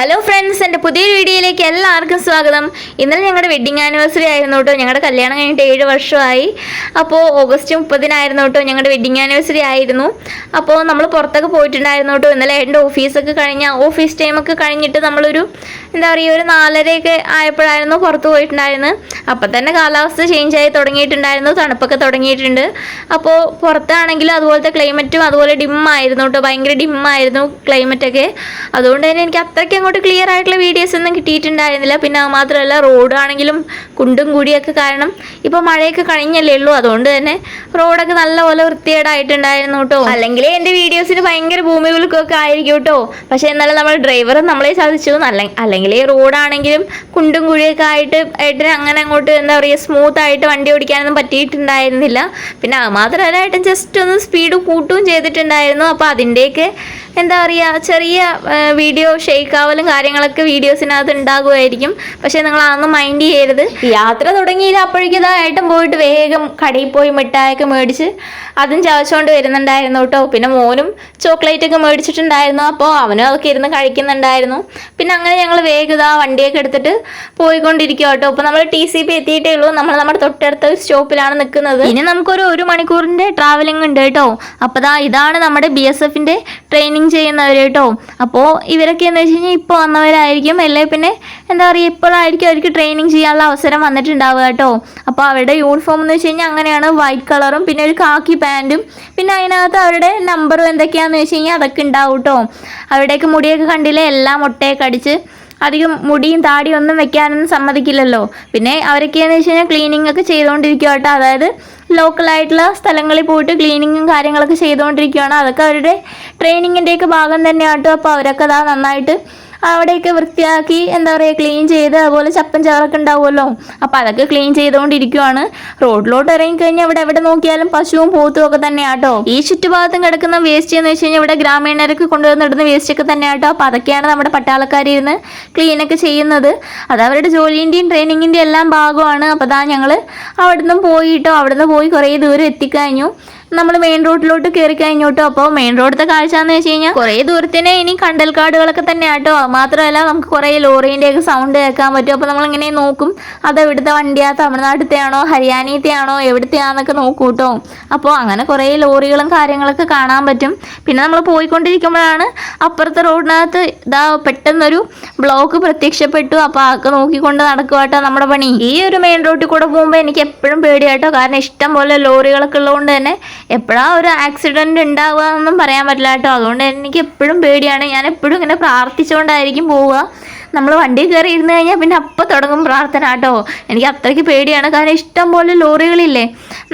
Hello friends, എൻ്റെ പുതിയൊരു വീഡിയോയിലേക്ക് എല്ലാവർക്കും സ്വാഗതം. ഇന്നലെ ഞങ്ങളുടെ വെഡ്ഡിങ് ആനിവേഴ്സറി ആയിരുന്നു കേട്ടോ. ഞങ്ങളുടെ കല്യാണം കഴിഞ്ഞിട്ട് 7 വർഷമായി. അപ്പോൾ ഓഗസ്റ്റ് 30-നായിരുന്നു കേട്ടോ ഞങ്ങളുടെ വെഡ്ഡിങ് ആനിവേഴ്സറി ആയിരുന്നു. അപ്പോൾ നമ്മൾ പുറത്തൊക്കെ പോയിട്ടുണ്ടായിരുന്നു കേട്ടോ. ഇന്നലെ എൻ്റെ ഓഫീസൊക്കെ ഓഫീസ് ടൈമൊക്കെ കഴിഞ്ഞിട്ട് നമ്മളൊരു ഒരു 4:30 ആയപ്പോഴായിരുന്നു പുറത്ത് പോയിട്ടുണ്ടായിരുന്നത്. അപ്പം തന്നെ കാലാവസ്ഥ ചേഞ്ച് ആയി തുടങ്ങിയിട്ടുണ്ടായിരുന്നു, തണുപ്പൊക്കെ തുടങ്ങിയിട്ടുണ്ട്. അപ്പോൾ പുറത്താണെങ്കിലും അതുപോലത്തെ ക്ലൈമറ്റും അതുപോലെ ഡിമ്മായിരുന്നു കേട്ടോ, ഭയങ്കര ഡിമ്മായിരുന്നു ക്ലൈമറ്റൊക്കെ. അതുകൊണ്ട് തന്നെ എനിക്ക് അത്രയ്ക്ക് അങ്ങോട്ട് ക്ലിയർ ആയിട്ടുള്ള വീഡിയോസ് ഒന്നും കിട്ടിയിട്ടുണ്ടായിരുന്നില്ല. പിന്നെ അത് മാത്രമല്ല, റോഡാണെങ്കിലും കുണ്ടും കൂടിയൊക്കെ കാരണം ഇപ്പോൾ മഴയൊക്കെ കഴിഞ്ഞല്ലേ ഉള്ളൂ. അതുകൊണ്ട് തന്നെ റോഡൊക്കെ നല്ലപോലെ വൃത്തികേടായിട്ടുണ്ടായിരുന്നു കേട്ടോ. അല്ലെങ്കിൽ എൻ്റെ വീഡിയോസിന് ഭയങ്കര ഭൂമി കുലുക്കമൊക്കെ ആയിരിക്കും കേട്ടോ. പക്ഷേ എന്നാലും നമ്മൾ ഡ്രൈവർ നമ്മളെ സാധിച്ചു. അല്ലെങ്കിൽ റോഡാണെങ്കിലും കുണ്ടും കുഴിയൊക്കെ ആയിട്ട് അങ്ങനെ അങ്ങോട്ട് സ്മൂത്ത് ആയിട്ട് വണ്ടി ഓടിക്കാനൊന്നും പറ്റിയിട്ടുണ്ടായിരുന്നില്ല. പിന്നെ അത് മാത്രമല്ല ജസ്റ്റ് ഒന്ന് സ്പീഡ് കൂട്ടുകയും ചെയ്തിട്ടുണ്ടായിരുന്നു. അപ്പോൾ അതിൻ്റെയൊക്കെ ചെറിയ വീഡിയോ ഷെയ്ക്ക് ആവലും കാര്യങ്ങളൊക്കെ വീഡിയോസിനകത്ത് ഉണ്ടാകുമായിരിക്കും. പക്ഷേ നിങ്ങൾ അതൊന്നും മൈൻഡ് ചെയ്യരുത്. യാത്ര തുടങ്ങിയില്ല അപ്പോഴേക്കും ഏട്ടൻ പോയിട്ട് വേഗം കടയിൽ പോയി മിഠായൊക്കെ മേടിച്ച് അതും ചവച്ചുകൊണ്ട് വരുന്നുണ്ടായിരുന്നു കേട്ടോ. പിന്നെ മോനും ചോക്ലേറ്റ് ഒക്കെ മേടിച്ചിട്ടുണ്ടായിരുന്നു. അപ്പോൾ അവനും അതൊക്കെ ഇരുന്ന് കഴിക്കുന്നുണ്ടായിരുന്നു. പിന്നെ അങ്ങനെ ഞങ്ങൾ വേഗം വണ്ടിയൊക്കെ എടുത്തിട്ട് പോയിക്കൊണ്ടിരിക്കുക കേട്ടോ. അപ്പോൾ നമ്മൾ TCP എത്തിയിട്ടേ ഉള്ളൂ. നമ്മൾ നമ്മുടെ തൊട്ടടുത്ത സ്റ്റോപ്പിലാണ് നിൽക്കുന്നത്. ഇനി നമുക്കൊരു 1 മണിക്കൂറിൻ്റെ ട്രാവലിംഗ് ഉണ്ട് കേട്ടോ. അപ്പോൾ ഇതാണ് നമ്മുടെ BSFൻ്റെ ട്രെയിനിങ് ചെയ്യുന്നവർ കേട്ടോ. അപ്പോൾ ഇവരൊക്കെ എന്ന് വെച്ച് കഴിഞ്ഞാൽ ഇപ്പോൾ വന്നവരായിരിക്കും, അല്ലേ പിന്നെ ഇപ്പോഴായിരിക്കും അവർക്ക് ട്രെയിനിങ് ചെയ്യാനുള്ള അവസരം വന്നിട്ടുണ്ടാവുക കേട്ടോ. അപ്പോൾ അവരുടെ യൂണിഫോം എന്ന് വെച്ച് കഴിഞ്ഞാൽ അങ്ങനെയാണ്, വൈറ്റ് കളറും പിന്നെ ഒരു കാക്കി പാൻറ്റും, പിന്നെ അതിനകത്ത് അവരുടെ നമ്പറും എന്തൊക്കെയാണെന്ന് വെച്ച് കഴിഞ്ഞാൽ അതൊക്കെ ഉണ്ടാവും കേട്ടോ. അവരുടെയൊക്കെ മുടിയൊക്കെ കണ്ടില്ലേ, എല്ലാം മുട്ടയൊക്കെ അടിച്ച് അധികം മുടിയും താടിയും ഒന്നും വെക്കാനൊന്നും സമ്മതിക്കില്ലല്ലോ. പിന്നെ അവരൊക്കെയെന്ന് വെച്ച് കഴിഞ്ഞാൽ ക്ലീനിങ് ഒക്കെ ചെയ്തുകൊണ്ടിരിക്കുക കേട്ടോ. അതായത് ലോക്കലായിട്ടുള്ള സ്ഥലങ്ങളിൽ പോയിട്ട് ക്ലീനിങ്ങും കാര്യങ്ങളൊക്കെ ചെയ്തുകൊണ്ടിരിക്കുകയാണ്. അതൊക്കെ അവരുടെ ട്രെയിനിങ്ങിൻ്റെയൊക്കെ ഭാഗം തന്നെയാണ് കേട്ടോ. അപ്പോൾ അവരൊക്കെ നന്നായിട്ട് അവിടെയൊക്കെ വൃത്തിയാക്കി ക്ലീൻ ചെയ്ത്, അതുപോലെ ചപ്പൻ ചവറൊക്കെ ഉണ്ടാവുമല്ലോ, അപ്പോൾ അതൊക്കെ ക്ലീൻ ചെയ്തുകൊണ്ടിരിക്കുകയാണ്. റോഡിലോട്ട് ഇറങ്ങിക്കഴിഞ്ഞാൽ എവിടെ നോക്കിയാലും പശുവും പോത്തും ഒക്കെ തന്നെയാട്ടോ. ഈ ചുറ്റുഭാഗത്തും കിടക്കുന്ന വേസ്റ്റ് എന്ന് വെച്ച് കഴിഞ്ഞാൽ ഇവിടെ ഗ്രാമീണരൊക്കെ കൊണ്ടുവന്നിടുന്ന വേസ്റ്റൊക്കെ തന്നെയാട്ടോ. അപ്പോൾ അതൊക്കെയാണ് നമ്മുടെ പട്ടാളക്കാരിരുന്ന് ക്ലീനൊക്കെ ചെയ്യുന്നത്. അത് അവരുടെ ജോലിൻ്റെയും ട്രെയിനിങ്ങിൻ്റെയും എല്ലാം ഭാഗമാണ്. അപ്പോൾ ഞങ്ങൾ അവിടുന്ന് പോയി കുറേ ദൂരം എത്തിക്കഴിഞ്ഞു. നമ്മൾ മെയിൻ റോഡിലോട്ട് കയറി കഴിഞ്ഞോട്ടോ. അപ്പോൾ മെയിൻ റോഡിലത്തെ കാഴ്ച എന്ന് വെച്ച് കഴിഞ്ഞാൽ കുറേ ദൂരത്തിന് ഇനി കണ്ടൽക്കാടുകളൊക്കെ തന്നെ ആട്ടോ. മാത്രമല്ല നമുക്ക് കുറേ ലോറീൻ്റെയൊക്കെ സൗണ്ട് കേൾക്കാൻ പറ്റും. അപ്പോൾ നമ്മളിങ്ങനെ നോക്കും, അത് എവിടുത്തെ വണ്ടിയാ, തമിഴ്നാട്ടിലത്തെ ആണോ ഹരിയാനയിലത്തെ ആണോ എവിടുത്തെയാണെന്നൊക്കെ നോക്കൂ കേട്ടോ. അപ്പോൾ അങ്ങനെ കുറേ ലോറികളും കാര്യങ്ങളൊക്കെ കാണാൻ പറ്റും. പിന്നെ നമ്മൾ പോയിക്കൊണ്ടിരിക്കുമ്പോഴാണ് അപ്പുറത്തെ റോഡിനകത്ത് പെട്ടെന്നൊരു ബ്ലോക്ക് പ്രത്യക്ഷപ്പെട്ടു. അപ്പോൾ അതൊക്കെ നോക്കിക്കൊണ്ട് നടക്കുക കേട്ടോ നമ്മുടെ പണി. ഈ ഒരു മെയിൻ റോഡിൽ കൂടെ പോകുമ്പോൾ എനിക്ക് എപ്പോഴും പേടിയാട്ടോ. കാരണം ഇഷ്ടം പോലെ ലോറികളൊക്കെ ഉള്ളതുകൊണ്ട് തന്നെ എപ്പോഴാണ് ഒരു ആക്സിഡൻറ്റ് ഉണ്ടാവുക എന്നൊന്നും പറയാൻ പറ്റില്ല കേട്ടോ. അതുകൊണ്ട് എനിക്ക് എപ്പോഴും പേടിയാണ്. ഞാൻ എപ്പോഴും ഇങ്ങനെ പ്രാർത്ഥിച്ചുകൊണ്ടായിരിക്കും പോവുക. നമ്മൾ വണ്ടി കയറി ഇരുന്ന് കഴിഞ്ഞാൽ പിന്നെ അപ്പം തുടങ്ങും പ്രാർത്ഥന കേട്ടോ. എനിക്ക് അത്രയ്ക്ക് പേടിയാണ്. കാരണം ഇഷ്ടം പോലെ ലോറികളില്ലേ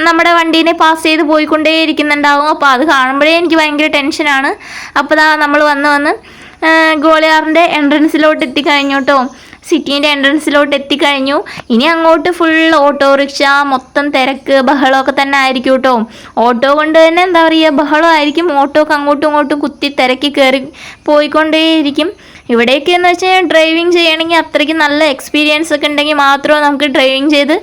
നമ്മുടെ വണ്ടീനെ പാസ് ചെയ്ത് പോയിക്കൊണ്ടേ ഇരിക്കുന്നുണ്ടാവും. അപ്പോൾ അത് കാണുമ്പോഴേ എനിക്ക് ഭയങ്കര ടെൻഷനാണ്. അപ്പോൾ നമ്മൾ വന്ന് ഗോളിയാറിൻ്റെ എൻട്രൻസിലോട്ട് എത്തിക്കഴിഞ്ഞു കേട്ടോ. സിറ്റീൻ്റെ എൻട്രൻസിലോട്ട് എത്തിക്കഴിഞ്ഞു. ഇനി അങ്ങോട്ട് ഫുൾ ഓട്ടോറിക്ഷ, മൊത്തം തിരക്ക് ബഹളമൊക്കെ തന്നെ ആയിരിക്കും കേട്ടോ. ഓട്ടോ കൊണ്ട് തന്നെ ബഹളമായിരിക്കും. ഓട്ടോക്ക് അങ്ങോട്ടും ഇങ്ങോട്ടും കുത്തി തിരക്കി കയറി പോയിക്കൊണ്ടേയിരിക്കും. ഇവിടേക്ക് എന്ന് വെച്ചാൽ ഡ്രൈവിങ് ചെയ്യണമെങ്കിൽ അത്രയ്ക്ക് നല്ല എക്സ്പീരിയൻസ് ഒക്കെ ഉണ്ടെങ്കിൽ മാത്രമേ നമുക്ക് ഡ്രൈവിങ് ചെയ്ത്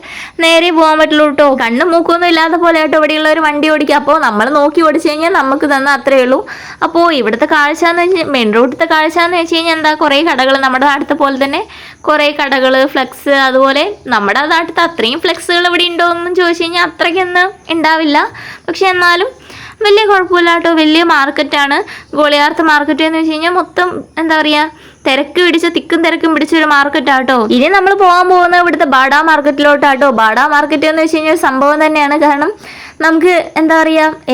നേരെ പോകാൻ പറ്റുള്ളൂ കേട്ടോ. കണ്ണും മൂക്കൊന്നും ഇല്ലാത്ത പോലെ ആട്ടോ ഇവിടെയുള്ളവർ വണ്ടി ഓടിക്കുക. അപ്പോൾ നമ്മൾ നോക്കി ഓടിച്ചു കഴിഞ്ഞാൽ നമുക്ക് അത്രയേ ഉള്ളൂ. അപ്പോൾ ഇവിടുത്തെ കാഴ്ച എന്ന് വെച്ചാൽ മെയിൻ റോഡിലത്തെ കാഴ്ച എന്ന് വെച്ച് കഴിഞ്ഞാൽ കുറേ കടകൾ, നമ്മുടെ നാട്ടിലത്തെ പോലെ തന്നെ കുറേ കടകൾ, ഫ്ലെക്സ്, അതുപോലെ നമ്മുടെ നാട്ടിലത്തെ അത്രയും ഫ്ലെക്സുകൾ ഇവിടെ ഉണ്ടോ എന്നും ചോദിച്ചു കഴിഞ്ഞാൽ അത്രയ്ക്കൊന്നും ഉണ്ടാവില്ല. പക്ഷെ എന്നാലും വലിയ കുഴപ്പമില്ല കേട്ടോ. വലിയ മാർക്കറ്റാണ് ഗോളിയാർത്ത് മാർക്കറ്റ് എന്ന് വെച്ച് കഴിഞ്ഞാൽ. മൊത്തം തിരക്ക് പിടിച്ച തിരക്കും പിടിച്ചൊരു മാർക്കറ്റാട്ടോ. ഇനി നമ്മൾ പോകാൻ പോകുന്നത് ഇവിടുത്തെ ബാഡ മാർക്കറ്റിലോട്ടാട്ടോ. ബാഡ മാർക്കറ്റ് എന്ന് വെച്ച് കഴിഞ്ഞാൽ സംഭവം തന്നെയാണ്. കാരണം നമുക്ക്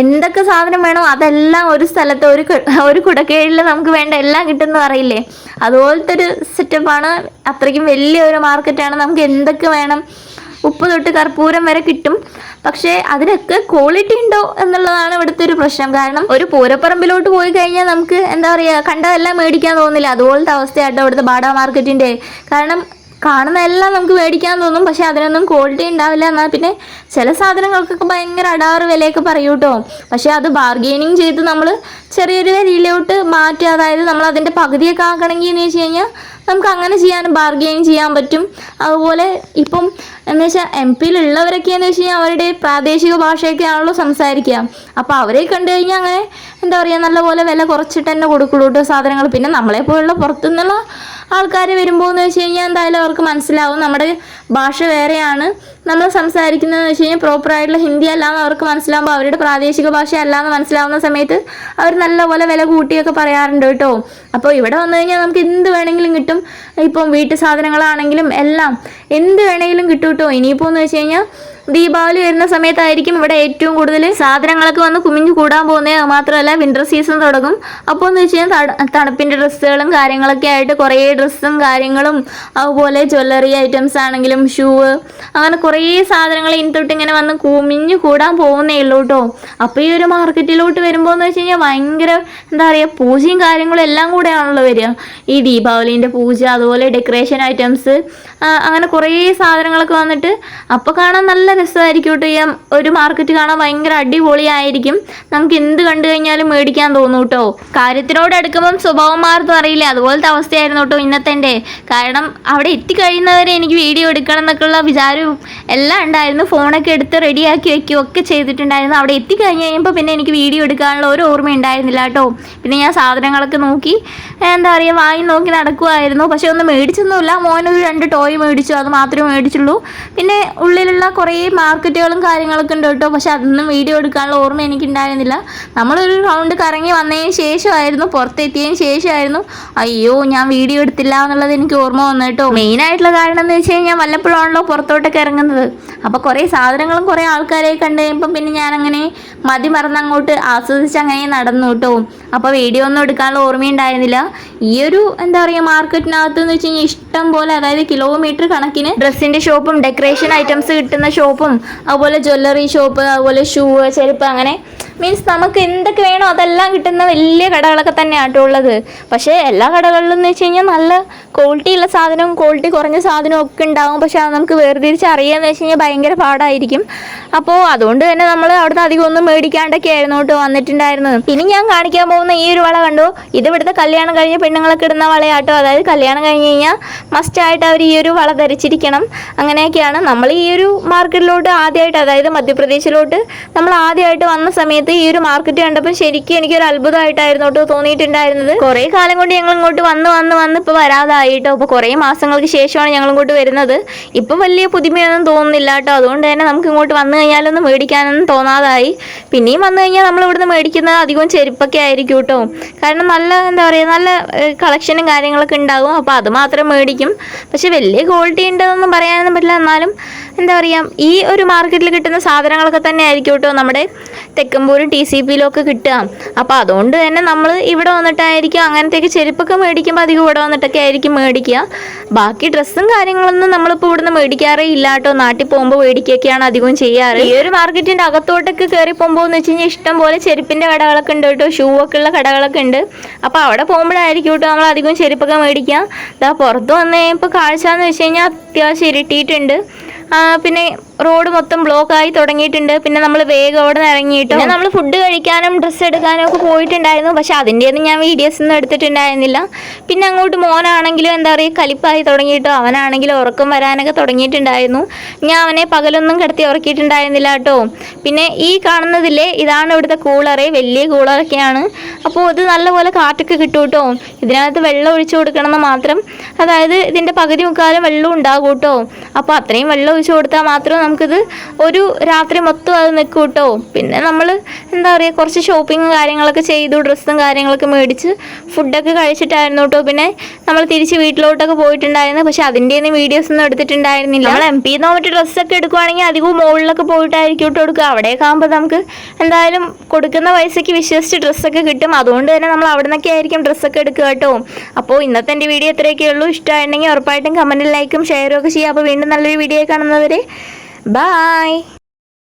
എന്തൊക്കെ സാധനം വേണോ അതെല്ലാം ഒരു സ്ഥലത്ത് ഒരു കുടക്കീഴിൽ നമുക്ക് വേണ്ട എല്ലാം കിട്ടുമെന്ന് പറയില്ലേ, അതുപോലത്തെ ഒരു സെറ്റപ്പാണ്. അത്രയ്ക്കും വലിയൊരു മാർക്കറ്റാണ്. നമുക്ക് എന്തൊക്കെ വേണം, ഉപ്പ് തൊട്ട് കർപ്പൂരം വരെ കിട്ടും. പക്ഷേ അതിനൊക്കെ ക്വാളിറ്റി ഉണ്ടോ എന്നുള്ളതാണ് ഇവിടുത്തെ ഒരു പ്രശ്നം. കാരണം ഒരു പൂരപ്പറമ്പിലോട്ട് പോയി കഴിഞ്ഞാൽ നമുക്ക് കണ്ടതെല്ലാം മേടിക്കാൻ തോന്നില്ല. അതുപോലത്തെ അവസ്ഥയാട്ടോ ഇവിടുത്തെ ബാഡ മാർക്കറ്റിൻ്റെ. കാരണം കാണുന്നതെല്ലാം നമുക്ക് മേടിക്കാൻ തോന്നും, പക്ഷെ അതിനൊന്നും ക്വാളിറ്റി ഉണ്ടാവില്ല. എന്നാൽ പിന്നെ ചില സാധനങ്ങൾക്കൊക്കെ ഭയങ്കര അടാറ് വിലയൊക്കെ പറയൂ കേട്ടോ. പക്ഷെ അത് ബാർഗെയിനിങ് ചെയ്ത് നമ്മൾ ചെറിയൊരു വിലയിലോട്ട് മാറ്റുക. അതായത് നമ്മൾ അതിൻ്റെ പകുതിയൊക്കെ ആക്കണമെങ്കിൽ എന്ന് വെച്ച് കഴിഞ്ഞാൽ നമുക്ക് അങ്ങനെ ബാർഗെയിൻ ചെയ്യാൻ പറ്റും. അതുപോലെ ഇപ്പം എന്ന് വെച്ചാൽ MP യിലുള്ളവരൊക്കെയെന്ന് വെച്ച് കഴിഞ്ഞാൽ അവരുടെ പ്രാദേശിക ഭാഷയൊക്കെ ആണല്ലോ സംസാരിക്കുക. അപ്പോൾ അവരെ കണ്ടു കഴിഞ്ഞാൽ അങ്ങനെ നല്ലപോലെ വില കുറച്ചിട്ട് തന്നെ കൊടുക്കുള്ളൂ കേട്ടോ സാധനങ്ങൾ. പിന്നെ നമ്മളെപ്പോലുള്ള പുറത്തുനിന്നുള്ള ആൾക്കാർ വരുമ്പോൾ എന്ന് വെച്ച് കഴിഞ്ഞാൽ എന്തായാലും അവർക്ക് മനസ്സിലാവും. നമ്മുടെ ഭാഷ വേറെയാണ്, നമ്മൾ സംസാരിക്കുന്നതെന്ന് വെച്ച് കഴിഞ്ഞാൽ പ്രോപ്പറായിട്ടുള്ള ഹിന്ദി അല്ലാന്ന് അവർക്ക് മനസ്സിലാകുമ്പോൾ, അവരുടെ പ്രാദേശിക ഭാഷ അല്ലാന്ന് മനസ്സിലാവുന്ന സമയത്ത് അവർ നല്ലപോലെ വില കൂട്ടിയൊക്കെ പറയാറുണ്ട് കേട്ടോ. അപ്പോൾ ഇവിടെ വന്നു കഴിഞ്ഞാൽ നമുക്ക് എന്ത് വേണമെങ്കിലും കിട്ടും. ഇപ്പം വീട്ടു സാധനങ്ങളാണെങ്കിലും എല്ലാം എന്ത് വേണമെങ്കിലും കിട്ടും കേട്ടോ. ഇനിയിപ്പോൾ എന്ന് വെച്ച് കഴിഞ്ഞാൽ ദീപാവലി വരുന്ന സമയത്തായിരിക്കും ഇവിടെ ഏറ്റവും കൂടുതൽ സാധനങ്ങളൊക്കെ വന്ന് കുമിഞ്ഞു കൂടാൻ പോകുന്നത്. മാത്രമല്ല വിൻ്റർ സീസൺ തുടങ്ങും. അപ്പോൾ എന്ന് വെച്ച് കഴിഞ്ഞാൽ തണുപ്പിൻ്റെ ഡ്രസ്സുകളും കാര്യങ്ങളൊക്കെ ആയിട്ട് കുറേ ഡ്രസ്സും കാര്യങ്ങളും, അതുപോലെ ജ്വല്ലറി ഐറ്റംസ് ആണെങ്കിലും ഷൂ, അങ്ങനെ കുറേ സാധനങ്ങൾ ഇനി തൊട്ട് ഇങ്ങനെ വന്ന് കുമിഞ്ഞു കൂടാൻ പോകുന്നേ ഉള്ളൂ കേട്ടോ. അപ്പോൾ ഈ ഒരു മാർക്കറ്റിലോട്ട് വരുമ്പോൾ എന്ന് വെച്ച് കഴിഞ്ഞാൽ ഭയങ്കര എന്താ പറയുക, പൂജയും കാര്യങ്ങളും എല്ലാം കൂടെയാണല്ലോ വരിക. ഈ ദീപാവലീൻ്റെ പൂജ, അതുപോലെ ഡെക്കറേഷൻ ഐറ്റംസ്, അങ്ങനെ കുറേ സാധനങ്ങളൊക്കെ വന്നിട്ട് അപ്പോൾ കാണാൻ നല്ല രസമായിരിക്കും കേട്ടോ. ഈ ഒരു മാർക്കറ്റ് കാണാൻ ഭയങ്കര അടിപൊളിയായിരിക്കും. നമുക്ക് എന്ത് കണ്ടു കഴിഞ്ഞാലും മേടിക്കാൻ തോന്നും കേട്ടോ. കാര്യത്തിനോട് അടുക്കുമ്പം സ്വഭാവം മാറുന്നു അറിയില്ല, അതുപോലത്തെ അവസ്ഥയായിരുന്നു കേട്ടോ ഇന്നത്തെ എൻ്റെ. കാരണം അവിടെ എത്തിക്കഴിയുന്നവരെ എനിക്ക് വീഡിയോ എടുക്കണം എന്നൊക്കെയുള്ള വിചാരവും എല്ലാം ഉണ്ടായിരുന്നു. ഫോണൊക്കെ എടുത്ത് റെഡിയാക്കി വയ്ക്കുകയും ഒക്കെ ചെയ്തിട്ടുണ്ടായിരുന്നു. അവിടെ എത്തിക്കഴിഞ്ഞ് കഴിയുമ്പോൾ പിന്നെ എനിക്ക് വീഡിയോ എടുക്കാനുള്ള ഒരു ഓർമ്മ ഉണ്ടായിരുന്നില്ല കേട്ടോ. പിന്നെ ഞാൻ സാധനങ്ങളൊക്കെ നോക്കി എന്താ പറയുക, വാങ്ങി നോക്കി നടക്കുമായിരുന്നു. പക്ഷെ ഒന്നും മേടിച്ചൊന്നുമില്ല. മോനൊരു 2 ടോയ് മേടിച്ചു, അത് മാത്രമേ മേടിച്ചുള്ളൂ. പിന്നെ ഉള്ളിലുള്ള കുറേ മാർക്കറ്റുകളും കാര്യങ്ങളൊക്കെ ഉണ്ട് കേട്ടോ. പക്ഷെ അതൊന്നും വീഡിയോ എടുക്കാനുള്ള ഓർമ്മ എനിക്കുണ്ടായിരുന്നില്ല. നമ്മളൊരു റൗണ്ട് കറങ്ങി വന്നതിന് ശേഷമായിരുന്നു, പുറത്തെത്തിയതിന് ശേഷമായിരുന്നു അയ്യോ ഞാൻ വീഡിയോ എടുത്തില്ല എന്നുള്ളത് എനിക്ക് ഓർമ്മ വന്നു കേട്ടോ. മെയിനായിട്ടുള്ള കാരണം എന്ന് വെച്ച് കഴിഞ്ഞാൽ വല്ലപ്പോഴാണല്ലോ പുറത്തോട്ടൊക്കെ ഇറങ്ങുന്നത്. അപ്പോൾ കുറേ സാധനങ്ങളും കുറേ ആൾക്കാരെ കണ്ടു കഴിയുമ്പോൾ പിന്നെ ഞാനങ്ങനെ മതി മറന്ന് അങ്ങോട്ട് ആസ്വദിച്ച് അങ്ങനെ നടന്നു കേട്ടോ. അപ്പോൾ വീഡിയോ ഒന്നും എടുക്കാനുള്ള ഓർമ്മയുണ്ടായിരുന്നില്ല. ഈ ഒരു എന്താ പറയുക മാർക്കറ്റിനകത്ത് എന്ന് വെച്ച് കഴിഞ്ഞാൽ ഇഷ്ടം പോലെ, അതായത് കിലോമീറ്റർ കണക്കിന് ഡ്രസ്സിൻ്റെ ഷോപ്പും ഡെക്കറേഷൻ ഐറ്റംസ് കിട്ടുന്ന ഷോപ്പും, അതുപോലെ ജ്വല്ലറി ഷോപ്പ്, അതുപോലെ ഷൂ, ചെരുപ്പ്, അങ്ങനെ മീൻസ് നമുക്ക് എന്തൊക്കെ വേണോ അതെല്ലാം കിട്ടുന്ന വലിയ കടകളൊക്കെ തന്നെയാണ് കേട്ടോ ഉള്ളത്. പക്ഷേ എല്ലാ കടകളിലും എന്ന് വെച്ച് കഴിഞ്ഞാൽ നല്ല ക്വാളിറ്റി ഉള്ള സാധനവും ക്വാളിറ്റി കുറഞ്ഞ സാധനവും ഒക്കെ ഉണ്ടാകും. പക്ഷെ അത് നമുക്ക് വേർതിരിച്ച് അറിയാമെന്ന് വെച്ച് കഴിഞ്ഞാൽ ഭയങ്കര പാടായിരിക്കും. അപ്പോൾ അതുകൊണ്ട് തന്നെ നമ്മൾ അവിടുന്ന് അധികം ഒന്നും മേടിക്കാണ്ടൊക്കെ ആയിരുന്നു കേട്ടോ വന്നിട്ടുണ്ടായിരുന്നത്. ഇനി ഞാൻ കാണിക്കാൻ പോകുന്ന ഈ ഒരു വള കണ്ടോ, ഇത് ഇവിടുത്തെ കല്യാണം കഴിഞ്ഞ പെണ്ണുങ്ങളൊക്കെ ഇടുന്ന വളയാട്ടോ. അതായത് കല്യാണം കഴിഞ്ഞ് കഴിഞ്ഞാൽ മസ്റ്റായിട്ട് അവർ ഈ ഒരു വള ധരിച്ചിരിക്കണം. അങ്ങനെയൊക്കെയാണ്. നമ്മൾ ഈ ഒരു മാർക്കറ്റിലോട്ട് ആദ്യമായിട്ട്, അതായത് മധ്യപ്രദേശിലോട്ട് നമ്മൾ ആദ്യമായിട്ട് വന്ന സമയത്ത് ഈ ഒരു മാർക്കറ്റ് കണ്ടപ്പോൾ ശരിക്കും എനിക്കൊരു അത്ഭുതമായിട്ടായിരുന്നു കേട്ടോ തോന്നിയിട്ടുണ്ടായിരുന്നത്. കുറേ കാലം കൊണ്ട് ഞങ്ങൾ ഇങ്ങോട്ട് വന്ന് ഇപ്പോൾ വരാതായിട്ടോ. അപ്പോൾ കുറേ മാസങ്ങൾക്ക് ശേഷമാണ് ഞങ്ങൾ ഇങ്ങോട്ട് വരുന്നത്. ഇപ്പം വലിയ പുതുമയൊന്നും തോന്നുന്നില്ല കേട്ടോ. അതുകൊണ്ട് തന്നെ നമുക്ക് ഇങ്ങോട്ട് വന്നു കഴിഞ്ഞാലൊന്നും മേടിക്കാനൊന്നും തോന്നാതായി. പിന്നെയും വന്നു കഴിഞ്ഞാൽ നമ്മൾ ഇവിടുന്ന് മേടിക്കുന്നത് അധികവും ചെരുപ്പൊക്കെ ആയിരിക്കും കേട്ടോ. കാരണം നല്ല എന്താ പറയുക, നല്ല കളക്ഷനും കാര്യങ്ങളൊക്കെ ഉണ്ടാകും. അപ്പോൾ അത് മാത്രം മേടിക്കും. പക്ഷെ വലിയ ക്വാളിറ്റി ഉണ്ടെന്നൊന്നും പറയാനൊന്നും പറ്റില്ല. എന്നാലും എന്താ പറയുക, ഈ ഒരു മാർക്കറ്റിൽ കിട്ടുന്ന സാധനങ്ങളൊക്കെ തന്നെ ആയിരിക്കും കേട്ടോ നമ്മുടെ തെക്കമ്പൂരും TCPയിലും ഒക്കെ കിട്ടുക. അപ്പോൾ അതുകൊണ്ട് തന്നെ നമ്മൾ ഇവിടെ വന്നിട്ടായിരിക്കും അങ്ങനത്തെയൊക്കെ ചെരുപ്പൊക്കെ മേടിക്കുമ്പോൾ അധികം ഇവിടെ വന്നിട്ടൊക്കെ ആയിരിക്കും മേടിക്കുക. ബാക്കി ഡ്രസ്സും കാര്യങ്ങളൊന്നും നമ്മളിപ്പോൾ ഇവിടുന്ന് മേടിക്കാറേ ഇല്ല കേട്ടോ. നാട്ടിൽ പോകുമ്പോൾ മേടിക്കുകയൊക്കെയാണ് അധികവും ചെയ്യാറ്. ഈ ഒരു മാർക്കറ്റിൻ്റെ അകത്തോട്ടൊക്കെ കയറി പോകുമ്പോൾ എന്ന് വെച്ച് കഴിഞ്ഞാൽ ഇഷ്ടം പോലെ ചെരുപ്പിൻ്റെ കടകളൊക്കെ ഉണ്ട് കേട്ടോ. ഷൂ ഒക്കെ ഉള്ള കടകളൊക്കെ ഉണ്ട്. അപ്പോൾ അവിടെ പോകുമ്പോഴായിരിക്കും കേട്ടോ നമ്മൾ അധികം ചെരുപ്പൊക്കെ മേടിക്കുക. ഇതാ പുറത്ത് വന്ന് ഇപ്പോൾ കാഴ്ച എന്ന് വെച്ച് കഴിഞ്ഞാൽ അത്യാവശ്യം ഇരുട്ടിയിട്ടുണ്ട്. പിന്നെ റോഡ് മൊത്തം ബ്ലോക്കായി തുടങ്ങിയിട്ടുണ്ട്. പിന്നെ നമ്മൾ വേഗം അവിടെ നിന്ന് ഇറങ്ങിയിട്ട് പിന്നെ നമ്മൾ ഫുഡ് കഴിക്കാനും ഡ്രസ്സ് എടുക്കാനും ഒക്കെ പോയിട്ടുണ്ടായിരുന്നു. പക്ഷെ അതിൻ്റെയൊന്നും ഞാൻ വീഡിയോസ് ഒന്നും എടുത്തിട്ടുണ്ടായിരുന്നില്ല. പിന്നെ അങ്ങോട്ട് മോനാണെങ്കിലും എന്താ പറയുക കലിപ്പായി തുടങ്ങിയിട്ടോ. അവനാണെങ്കിലും ഉറക്കം വരാനൊക്കെ തുടങ്ങിയിട്ടുണ്ടായിരുന്നു. ഞാൻ അവനെ പകലൊന്നും കിടത്തി ഉറക്കിയിട്ടുണ്ടായിരുന്നില്ല കേട്ടോ. പിന്നെ ഈ കാണുന്നതില്ലേ, ഇതാണ് ഇവിടുത്തെ കൂളറ്. വലിയ കൂളറൊക്കെയാണ്. അപ്പോൾ ഇത് നല്ലപോലെ കാറ്റൊക്കെ കിട്ടും കേട്ടോ. ഇതിനകത്ത് വെള്ളം ഒഴിച്ചു കൊടുക്കണമെന്ന് മാത്രം. അതായത് ഇതിൻ്റെ പകുതി മുക്കാലും വെള്ളം ഉണ്ടാകും കേട്ടോ. അപ്പോൾ അത്രയും വെള്ളം ഒഴിച്ചു കൊടുത്താൽ മാത്രം നമുക്കിത് ഒരു രാത്രി മൊത്തം അത് നിൽക്കും കേട്ടോ. പിന്നെ നമ്മൾ എന്താ പറയുക കുറച്ച് ഷോപ്പിങ്ങും കാര്യങ്ങളൊക്കെ ചെയ്തു, ഡ്രസ്സും കാര്യങ്ങളൊക്കെ മേടിച്ച് ഫുഡൊക്കെ കഴിച്ചിട്ടായിരുന്നു കേട്ടോ. പിന്നെ നമ്മൾ തിരിച്ച് വീട്ടിലോട്ടൊക്കെ പോയിട്ടുണ്ടായിരുന്നു. പക്ഷെ അതിൻ്റെയൊന്നും വീഡിയോസ് ഒന്നും എടുത്തിട്ടുണ്ടായിരുന്നില്ല. നമ്മൾ MP മറ്റു ഡ്രസ്സൊക്കെ എടുക്കുവാണെങ്കിൽ അധികവും മുകളിലൊക്കെ പോയിട്ടായിരിക്കും കേട്ടോ എടുക്കുക. അവിടെയൊക്കെ ആകുമ്പോൾ നമുക്ക് എന്തായാലും കൊടുക്കുന്ന പൈസയ്ക്ക് വിശ്വസിച്ച് ഡ്രസ്സൊക്കെ കിട്ടും. അതുകൊണ്ട് തന്നെ നമ്മൾ അവിടെ നിന്നൊക്കെ ആയിരിക്കും ഡ്രസ്സൊക്കെ എടുക്കുക കേട്ടോ. അപ്പോൾ ഇന്നത്തെ എൻ്റെ വീഡിയോ ഇത്രയൊക്കെ ഉള്ളൂ. ഇഷ്ടമായിട്ടുണ്ടെങ്കിൽ ഉറപ്പായിട്ടും കമൻറ്റിൽ ലൈക്കും ഷെയറും ഒക്കെ ചെയ്യുക. അപ്പോൾ വീണ്ടും നല്ലൊരു വീഡിയോ കാണുന്നവരെ ബൈ.